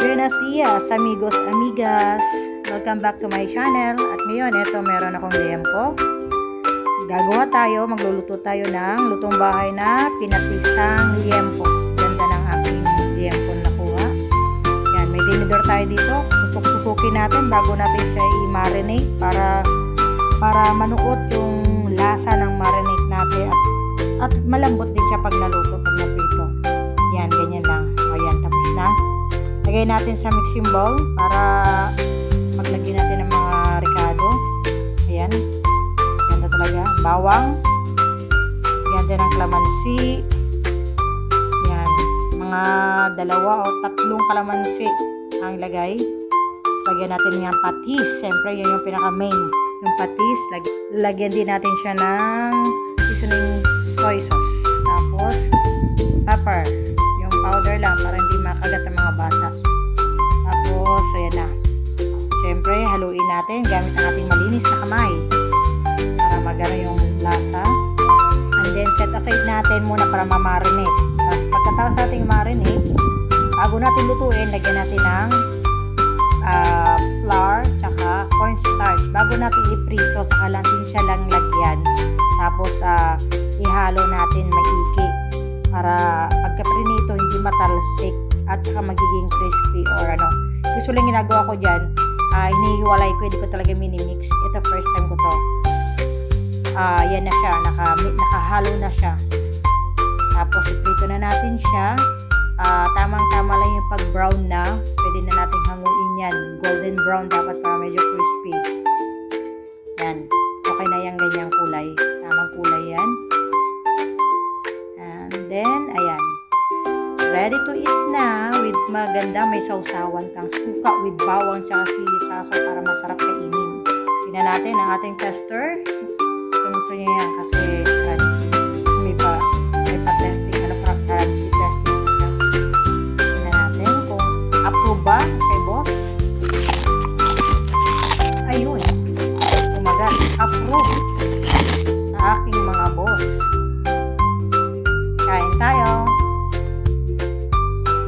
Buenos dias, amigos, amigas. Welcome back to my channel. At ngayon, ito meron akong liempo. Magluluto tayo ng lutong bahay na pinatisang liempo. Ganda ng aking liempo nakuha. Yan, may tinidor tayo dito. Susuk-susukin natin bago natin siya i-marinate para manuot yung lasa ng marinate natin at malambot din siya pag naluto, pag naprito. Yan, ganyan lang. O yan, tapos na. Lagay natin sa mixing bowl para maglagay natin ng mga ricado. Ayan. Ganda talaga. Bawang. Ganda ng kalamansi. Ayan. Mga 2 o 3 kalamansi ang ilagay. Lagyan natin yung patis. Siyempre, yan yung pinaka-main. Yung patis. Lagyan din natin siya ng seasoning soy sauce. Tapos, pepper. Yung powder lang para hindi makagat ang mga bata. Tapos, ayan na. Siyempre, haluin natin gamit ang ating malinis na kamay para magana yung lasa. And then, set aside natin muna para ma-marinate. Tapos, pagkatapos natin marinate, bago natin lutuin, lagyan natin ng flour tsaka cornstarch. Bago natin iprito, saka lang din siya lang lagyan. Tapos, ihalo natin maigi para pagka-prinito hindi matalsik at saka magiging crispy or ano. Usually ginagawa ko dyan, hinihiwalay ko, hindi ko talaga mini-mix. Ito first time ko to. Yan na siya, nakahalo na siya. Tapos iprito na natin siya. Tamang-tama lang yung pag-brown na. Pwede na natin hanguin yan. Golden brown dapat para medyo crispy. Yan. Okay na yung ganyang kulay. Tamang kulay yan. And then, ayan. Ready to eat na with maganda. May sausawan kang suka with bawang tsaka sili saso para masarap kainin. Tingnan natin ang ating tester. Gusto niya yan kasi crunchy. May pa-testing. Crunchy testing siya. Tingnan natin kung approve ba kay boss. Ayun. Kumagat. Approve.